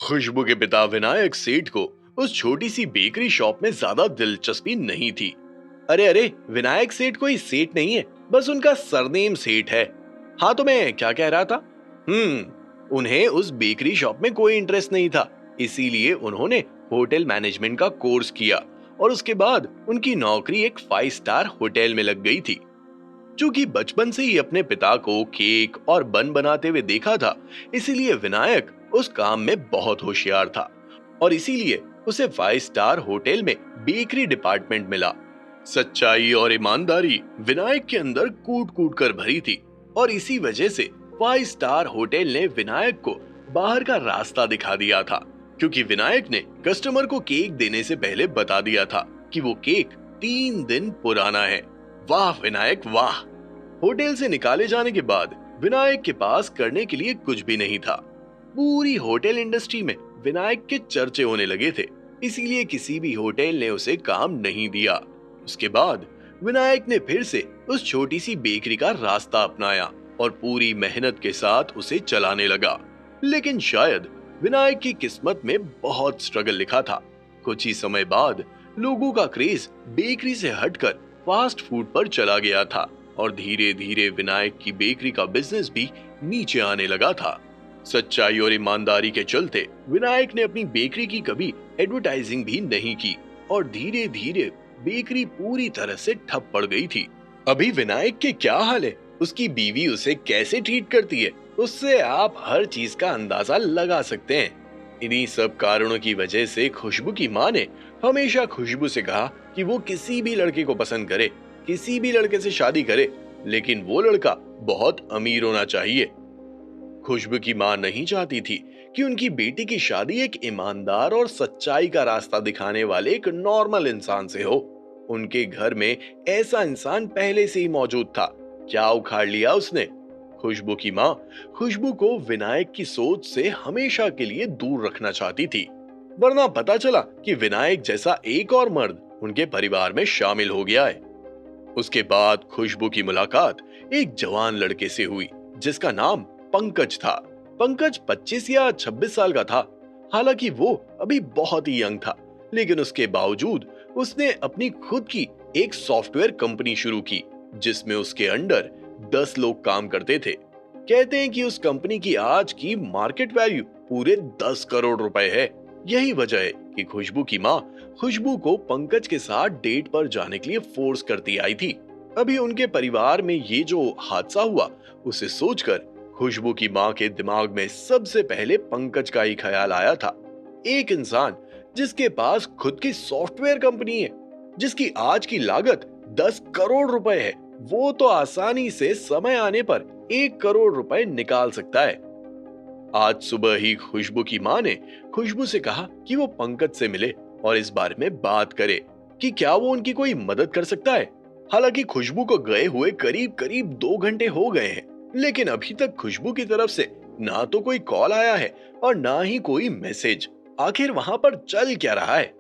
खुशबू के पिता विनायक सेठ को उस छोटी सी बेकरी शॉप में ज्यादा दिलचस्पी नहीं थी। अरे अरे, विनायक सेठ कोई सेठ नहीं है, बस उनका सरनेम सेठ है। हाँ, तो मैं क्या कह रहा था। उन्हें उस बेकरी शॉप में कोई इंटरेस्ट नहीं था, इसीलिए उन्होंने होटल मैनेजमेंट का कोर्स किया और उसके बाद उनकी नौकरी एक 5 स्टार होटल में लग गई थी। चूंकि बचपन से ही अपने पिता को केक और बन बनाते हुए देखा था, इसीलिए विनायक उस काम में बहुत होशियार था और इसीलिए उसे 5 स्टार होटल में बेकरी डिपार्टमेंट मिला। सच्चाई और ईमानदारी विनायक के अंदर कूट कूट कर भरी थी और इसी वजह से 5 स्टार होटल ने विनायक को बाहर का रास्ता दिखा दिया था, क्योंकि विनायक ने कस्टमर को केक देने से पहले बता दिया था कि वो केक 3 दिन पुराना है। वाह विनायक वाह। होटल से निकाले जाने के बाद विनायक के पास करने के लिए कुछ भी नहीं था। पूरी होटल इंडस्ट्री में विनायक के चर्चे होने लगे थे, इसीलिए किसी भी होटल ने उसे काम नहीं दिया। उसके बाद विनायक ने फिर से उस छोटी सी बेकरी का रास्ता अपनाया और पूरी मेहनत के साथ उसे चलाने लगा। लेकिन शायद विनायक की किस्मत में बहुत स्ट्रगल लिखा था। कुछ ही समय बाद लोगों का क्रेज बेकरी से हटकर फास्ट फूड पर चला गया था और धीरे धीरे विनायक की बेकरी का बिजनेस भी नीचे आने लगा था। सच्चाई और ईमानदारी के चलते विनायक ने अपनी बेकरी की कभी एडवर्टाइजिंग भी नहीं की और धीरे धीरे बेकरी पूरी तरह से ठप पड़ गई थी। अभी विनायक के क्या हाल है, उसकी बीवी उसे कैसे ट्रीट करती है, उससे आप हर चीज का अंदाजा लगा सकते हैं। इन्हीं सब कारणों की वजह से खुशबू की माँ ने हमेशा खुशबू से कहा कि वो किसी भी लड़के को पसंद करे, किसी भी लड़के से शादी करे, लेकिन वो लड़का बहुत अमीर होना चाहिए। खुशबू की माँ नहीं चाहती थी कि उनकी बेटी की शादी एक ईमानदार और सच्चाई का रास्ता दिखाने वाले एक नॉर्मल इंसान से हो। उनके घर में ऐसा इंसान पहले से ही मौजूद था, क्या उखाड़ लिया उसने। खुशबू की माँ खुशबू को विनायक की सोच से हमेशा के लिए दूर रखना चाहती थी, वरना पता चला कि विनायक जैसा एक और मर्द उनके परिवार में शामिल हो गया है। उसके बाद खुशबू की मुलाकात एक जवान लड़के से हुई जिसका नाम पंकज था। पंकज 25 या 26 साल का था। हालांकि वो अभी बहुत ही यंग था, लेकिन उसके बावजूद उसने अपनी खुद की एक सॉफ्टवेयर कंपनी शुरू की जिसमें उसके अंडर 10 लोग काम करते थे। कहते हैं कि उस कंपनी की आज की मार्केट वैल्यू पूरे 10 करोड़ रुपए है। यही वजह है कि खुशबू की माँ खुशबू को पंकज के साथ डेट पर जाने के लिए फोर्स करती आई थी। अभी उनके परिवार में ये जो हादसा हुआ, उसे सोचकर खुशबू की माँ के दिमाग में सबसे पहले पंकज का ही ख्याल आया था। एक इंसान जिसके पास खुद की सॉफ्टवेयर कंपनी है, जिसकी आज की लागत 10 करोड़ रुपए है, वो तो आसानी से समय आने पर 1 करोड़ रुपए निकाल सकता है। आज सुबह ही खुशबू की माँ ने खुशबू से कहा कि वो पंकज से मिले और इस बारे में बात करे कि क्या वो उनकी कोई मदद कर सकता है। हालांकि खुशबू को गए हुए करीब करीब 2 घंटे हो गए हैं, लेकिन अभी तक खुशबू की तरफ से ना तो कोई कॉल आया है और ना ही कोई मैसेज। आखिर वहां पर चल क्या रहा है?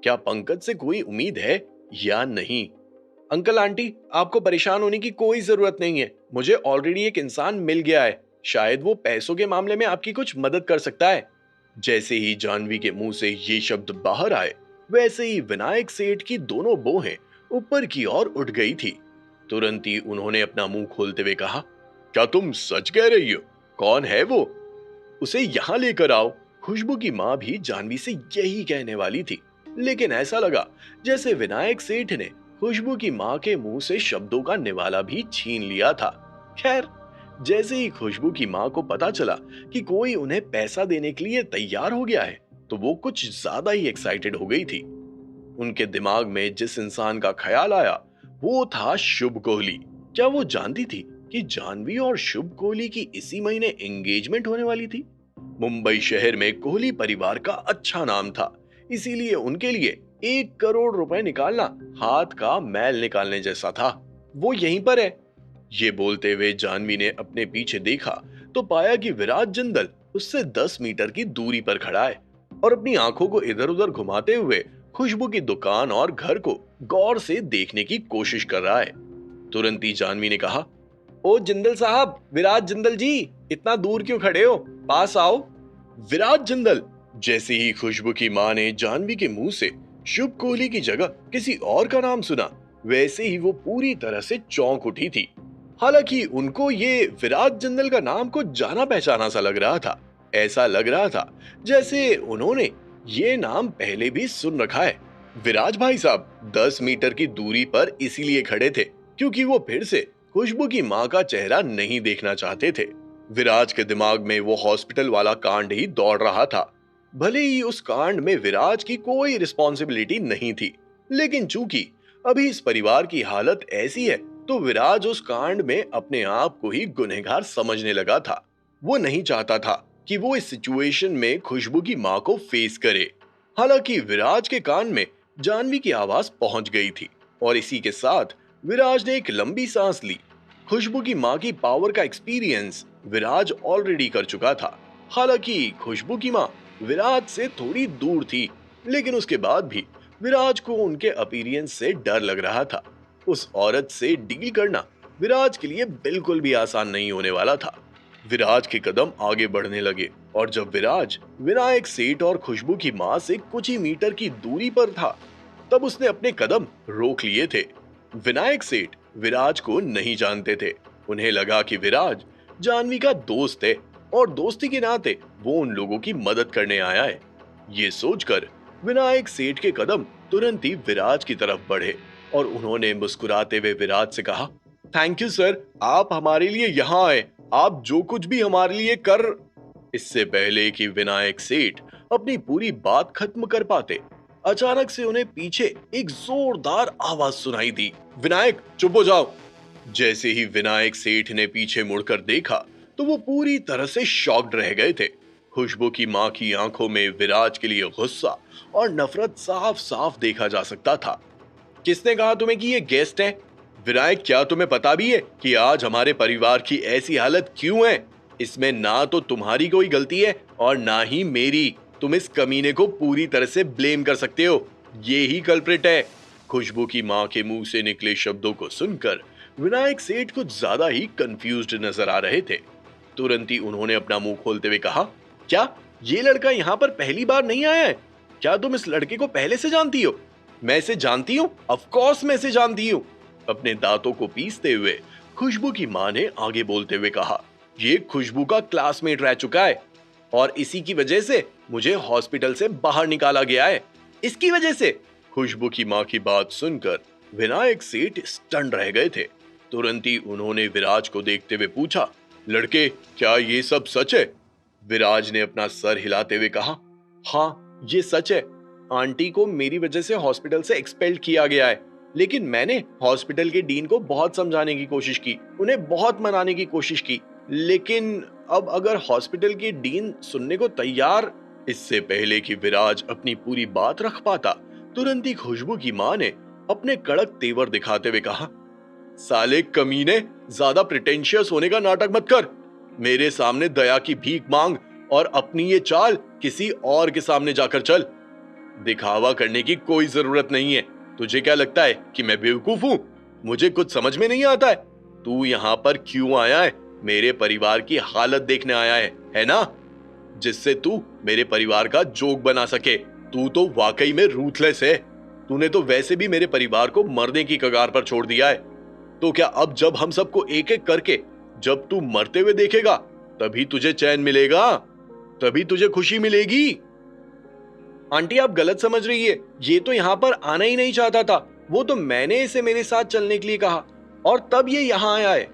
क्या पंकज से कोई उम्मीद है या नहीं? अंकल आंटी, आपको परेशान होने की कोई जरूरत नहीं है। मुझे ऑलरेडी एक इंसान मिल गया है, शायद वो पैसों के मामले में आपकी कुछ मदद कर सकता है। जैसे ही जानवी के मुंह से ये शब्द बाहर आए, वैसे ही विनायक सेठ की दोनों भौहें ऊपर की ओर उठ गई थी। तुरंत ही उन्होंने अपना मुंह खोलते हुए कहा, क्या तुम सच कह रही हो? कौन है वो? उसे यहाँ लेकर आओ। खुशबू की माँ भी जानवी से यही कहने वाली थी, लेकिन ऐसा लगा जैसे विनायक सेठ ने खुशबू की माँ के मुंह से शब्दों का निवाला भी छीन लिया था। खैर, जैसे ही खुशबू की माँ को पता चला कि कोई उन्हें पैसा देने के लिए तैयार हो गया है, तो वो कुछ ज्यादा ही एक्साइटेड हो गई थी। उनके दिमाग में जिस इंसान का ख्याल आया वो था शुभ कोहली। क्या वो जानती थी कि जानवी और शुभ कोहली की इसी महीने एंगेजमेंट होने वाली थी? मुंबई शहर में कोहली परिवार का अच्छा नाम था, इसीलिए उनके लिए 1 करोड़ रुपए निकालना हाथ का मैल निकालने जैसा था। वो यहीं पर है। ये बोलते हुए जानवी ने अपने पीछे देखा तो पाया कि विराट जिंदल उससे 10 मीटर की दूरी पर खड़ा है और अपनी आंखों को इधर उधर घुमाते हुए खुशबू की दुकान और घर को गौर से देखने की कोशिश कर रहा है। तुरंत ही जानवी ने कहा, ओ जिंदल साहब, विराट जिंदल जी, इतना दूर क्यों खड़े हो? पास आओ। विराट जिंदल, जैसे ही खुशबू की माँ ने जानवी के मुंह से शुभ कोहली की जगह किसी और का नाम सुना, वैसे ही वो पूरी तरह से चौंक उठी थी। हालांकि उनको ये विराट जिंदल का नाम कुछ जाना पहचाना सा लग रहा था। ऐसा लग रहा था जैसे उन्होंने ये नाम पहले भी सुन रखा है। विराज भाई साहब 10 मीटर की दूरी पर इसीलिए खड़े थे क्योंकि वो फिर से खुशबू की माँ का चेहरा नहीं देखना चाहते थे। विराज के दिमाग में वो हॉस्पिटल वाला कांड ही दौड़ रहा था। भले ही उस कांड में विराज की कोई रिस्पॉन्सिबिलिटी नहीं थी, लेकिन चूंकि अभी इस परिवार की हालत ऐसी है तो विराज उस कांड में अपने आप को ही गुनहगार समझने लगा था। वो नहीं चाहता था कि वो इस सिचुएशन में खुशबू की माँ को फेस करे। हालांकि विराज के कान में जानवी की आवाज पहुंच गई थी और इसी के साथ विराज ने एक लंबी सांस ली। खुशबू की माँ की पावर का एक्सपीरियंस विराज ऑलरेडी कर चुका था। हालांकि खुशबू की माँ विराज से थोड़ी दूर थी, लेकिन उसके बाद भी विराज को उनके अपीयरेंस से डर लग रहा था। उस औरत से डील करना विराज के लिए बिल्कुल भी आसान नहीं होने वाला था। विराज के कदम आगे बढ़ने लगे और जब विराज विनायक सेठ और खुशबू की माँ से कुछ ही मीटर की दूरी पर था, तब उसने अपने कदम रोक लिए थे। विनायक सेठ विराज को नहीं जानते थे। उन्हें लगा कि विराज जानवी का दोस्त है और दोस्ती के नाते वो उन लोगों की मदद करने आया है। ये सोचकर विनायक सेठ के कदम तुरंत ही विराज की तरफ बढ़े और उन्होंने मुस्कुराते हुए विराज से कहा, थैंक यू सर, आप हमारे लिए यहाँ आए। आप जो कुछ भी हमारे लिए कर। इससे पहले कि विनायक सेठ अपनी पूरी बात खत्म कर पाते, अचानक से उन्हें पीछे एक जोरदार आवाज सुनाई दी, विनायक चुप हो जाओ। जैसे ही विनायक सेठ ने पीछे मुड़कर देखा तो वो पूरी तरह से शॉक्ड रह गए थे। खुशबू की माँ की आंखों में विराज के लिए गुस्सा और नफरत साफ साफ देखा जा सकता था। किसने कहा तुम्हें कि ये गेस्ट है? विनायक, क्या तुम्हें पता भी है कि आज हमारे परिवार की ऐसी हालत क्यों है? इसमें ना तो तुम्हारी कोई गलती है और ना ही मेरी। तुम इस कमीने को पूरी तरह से ब्लेम कर सकते हो। ये ही कल्प्रिट है। खुशबू की माँ के मुंह से निकले शब्दों को सुनकर विनायक सेठ कुछ ज्यादा ही कंफ्यूज्ड नजर आ रहे थे। तुरंत ही उन्होंने अपना मुंह खोलते हुए कहा, क्या ये लड़का यहाँ पर पहली बार नहीं आया है? क्या तुम इस लड़के को पहले से जानती हो? मैं इसे जानती हूँ, ऑफ कोर्स मैं इसे जानती हूँ। अपने दांतों को पीसते हुए खुशबू की माँ ने आगे बोलते हुए कहा, ये खुशबू का क्लासमेट रह चुका है और इसी की वजह से मुझे हॉस्पिटल से बाहर निकाला गया है। इसकी वजह से? खुशबू की माँ की बात सुनकर विनायक सेठ स्टन रह गए थे। तुरंत ही उन्होंने विराज को देखते हुए पूछा, लड़के, क्या ये सब सच है? विराज ने अपना सर हिलाते हुए कहा, हाँ ये सच है। आंटी को मेरी वजह से हॉस्पिटल से एक्सपेल्ड किया गया है, लेकिन मैंने हॉस्पिटल के डीन को बहुत समझाने की कोशिश की, उन्हें बहुत मनाने की कोशिश की, लेकिन अब अगर हॉस्पिटल के डीन सुनने को तैयार। इससे पहले कि विराज अपनी पूरी बात रख पाता, तुरंत ही खुशबू की माँ ने अपने कड़क तेवर दिखाते हुए कहा, साले कमीने, ज्यादा प्रिटेंशियस होने का नाटक मत कर। मेरे सामने दया की भीख मांग और अपनी ये चाल किसी और के सामने जाकर चल। दिखावा करने की कोई जरूरत नहीं है। तुझे क्या लगता है कि मैं बेवकूफ हूँ? मुझे कुछ समझ में नहीं आता है। तू यहाँ पर क्यों आया है? मेरे परिवार की हालत देखने आया है ना? जिससे तू मेरे परिवार का जोक बना सके। तू तो वाकई में रूथलेस है। तूने तो वैसे भी मेरे परिवार को मरने की कगार पर छोड़ दिया है। तो क्या अब जब हम सबको एक एक करके जब तू मरते हुए देखेगा, तभी तुझे चैन मिलेगा, तभी तुझे खुशी मिलेगी। आंटी, आप गलत समझ रही है। ये तो यहाँ पर आना ही नहीं चाहता था। वो तो मैंने इसे मेरे साथ चलने के लिए कहा और तब ये यहाँ आया है।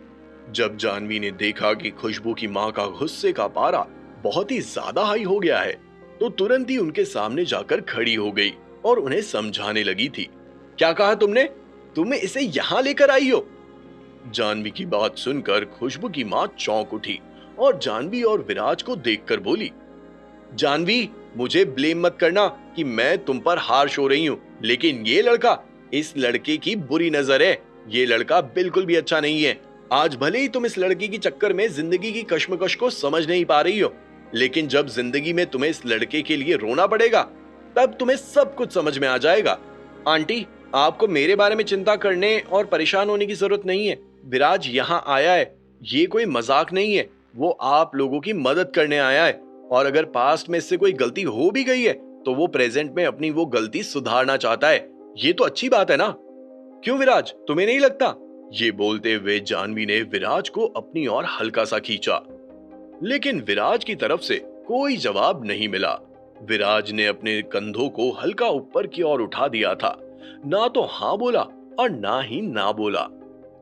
जब जानवी ने देखा कि खुशबू की माँ का गुस्से का पारा बहुत ही ज्यादा हाई हो गया है, तो तुरंत ही उनके सामने जाकर खड़ी हो गई और उन्हें समझाने लगी थी। क्या कहा तुमने? तुम इसे यहाँ लेकर आई हो? जानवी की बात सुनकर खुशबू की माँ चौंक उठी और जानवी और विराज को देखकर बोली, जानवी, मुझे ब्लेम मत करना कि मैं तुम पर हार्श हो रही हूँ, लेकिन ये लड़का, इस लड़के की बुरी नजर है। ये लड़का बिल्कुल भी अच्छा नहीं है। आज भले ही तुम इस लड़के की चक्कर में जिंदगी की कश्मकश को समझ नहीं पा रही हो, लेकिन जब जिंदगी में तुम्हें इस लड़के के लिए रोना पड़ेगा, तब तुम्हें सब कुछ समझ में आ जाएगा। आंटी, आपको मेरे बारे में चिंता करने और परेशान होने की जरूरत नहीं है। विराज यहाँ आया है, ये कोई मजाक नहीं है। वो आप लोगों की मदद करने आया है और अगर पास्ट में इससे कोई गलती हो भी गई है तो वो प्रेजेंट में अपनी वो गलती सुधारना चाहता है। ये तो अच्छी बात है ना? क्यों विराज, तुम्हें नहीं लगता? ये बोलते हुए जानवी ने विराज को अपनी ओर हल्का सा खींचा, लेकिन विराज की तरफ से कोई जवाब नहीं मिला। विराज ने अपने कंधों को हल्का ऊपर की ओर उठा दिया था, ना तो हाँ बोला और ना ही ना बोला।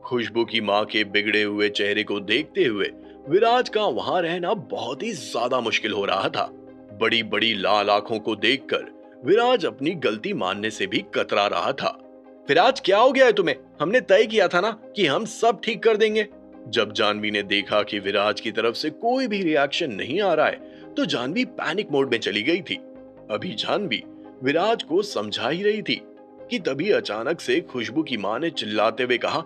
खुशबू की माँ के बिगड़े हुए चेहरे को देखते हुए विराज का वहां रहना बहुत ही ज्यादा मुश्किल हो रहा था। बड़ी बड़ी लाल आंखों को देखकर विराज अपनी गलती मानने से भी कतरा रहा था। विराज, क्या हो गया है तुम्हें? हमने तय किया था ना कि हम सब ठीक कर देंगे। जब जानवी ने देखा कि विराज की तरफ से कोई भी रिएक्शन नहीं आ रहा है तो जानवी पैनिक मोड में चली गई थी। अभी जानवी विराज को समझा ही रही थी कि तभी अचानक से खुशबू की मां ने चिल्लाते हुए कहा,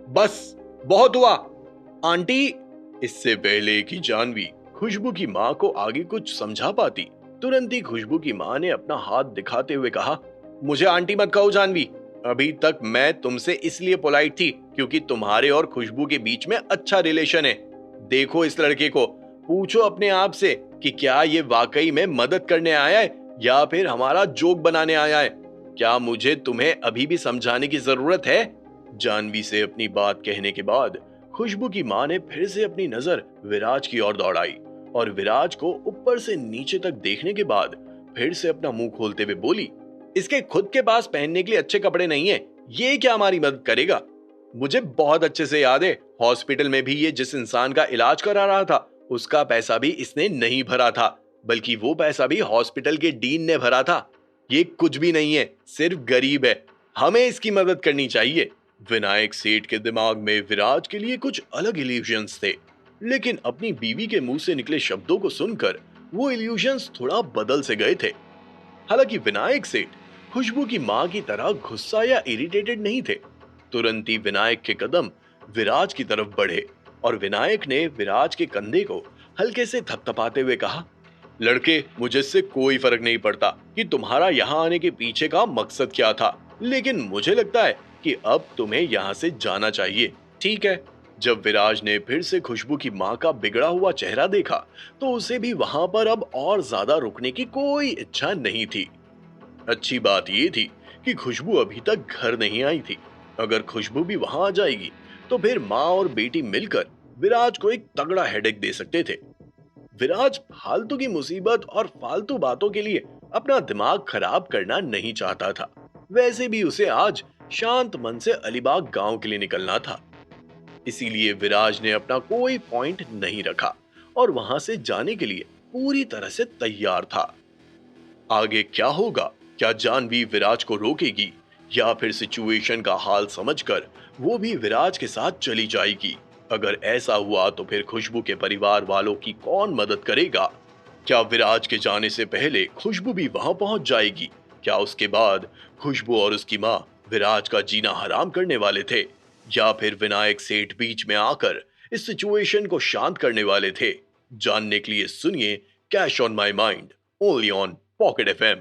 बस, बहुत हुआ आंटी। इससे पहले कि जानवी खुशबू की मां को आगे कुछ समझा पाती, तुरंत ही खुशबू की मां ने अपना हाथ दिखाते हुए कहा, मुझे आंटी मत कहो जानवी। अभी तक मैं तुमसे इसलिए पोलाइट थी क्योंकि तुम्हारे और खुशबू के बीच में अच्छा रिलेशन है। देखो इस लड़के को, पूछो अपने आप से कि क्या ये वाकई में मदद करने आया है या फिर हमारा जोक बनाने आया है। क्या मुझे तुम्हें अभी भी समझाने की जरूरत है? जानवी से अपनी बात कहने के बाद खुशबू की मां ने फिर से अपनी नजर विराज की ओर दौड़ाई और विराज को ऊपर से नीचे तक देखने के बाद फिर से अपना मुंह खोलते हुए बोली, इसके खुद के पास पहनने के लिए अच्छे कपड़े नहीं है, ये क्या हमारी मदद करेगा? मुझे बहुत अच्छे से याद है, हॉस्पिटल में भी ये जिस इंसान का इलाज करा रहा था उसका पैसा भी इसने नहीं भरा था, बल्कि वो पैसा भी हॉस्पिटल के डीन ने भरा था। ये कुछ भी नहीं है, सिर्फ गरीब है, हमें इसकी मदद करनी चाहिए। विनायक सेठ के दिमाग में विराज के लिए कुछ अलग इल्यूजन्स थे, लेकिन अपनी बीवी के मुंह से निकले शब्दों को सुनकर वो इल्यूजन्स थोड़ा बदल से गए थे। हालांकि विनायक सेठ खुशबू की मां की तरह गुस्सा या इरिटेटेड नहीं थे। तुरंत ही विनायक के कदम विराज की तरफ बढ़े और विनायक ने विराज के कंधे को हल्के से थपथपाते हुए कहा, लड़के, मुझे इससे कोई फर्क नहीं पड़ता कि तुम्हारा यहाँ आने के पीछे का मकसद क्या था, लेकिन मुझे लगता है कि अब तुम्हें यहाँ से जाना चाहिए, ठीक है? जब विराज ने फिर से खुशबू की मां का बिगड़ा हुआ चेहरा देखा तो उसे भी वहां पर अब और ज्यादा रुकने की कोई इच्छा नहीं थी। अच्छी बात यह थी कि खुशबू अभी तक घर नहीं आई थी। अगर खुशबू भी वहां आ जाएगी तो फिर माँ और बेटी मिलकर विराज को एक तगड़ा हेडेक दे सकते थे। विराज फालतू की मुसीबत और फालतू बातों के लिए अपना दिमाग खराब करना नहीं चाहता था। वैसे भी उसे आज शांत मन से अलीबाग गांव के लिए निकलना था। इसीलिए विराज ने अपना कोई पॉइंट नहीं रखा और वहां से जाने के लिए पूरी तरह से तैयार था। आगे क्या होगा? क्या जानवी विराज को रोकेगी या फिर सिचुएशन का हाल समझकर वो भी विराज के साथ चली जाएगी? अगर ऐसा हुआ तो फिर खुशबू के परिवार वालों की कौन मदद करेगा? क्या विराज के जाने से पहले खुशबू भी वहां पहुंच जाएगी? क्या उसके बाद खुशबू और उसकी मां विराज का जीना हराम करने वाले थे या फिर विनायक सेठ बीच में आकर इस सिचुएशन को शांत करने वाले थे? जानने के लिए सुनिए cash on my mind, only on pocket FM.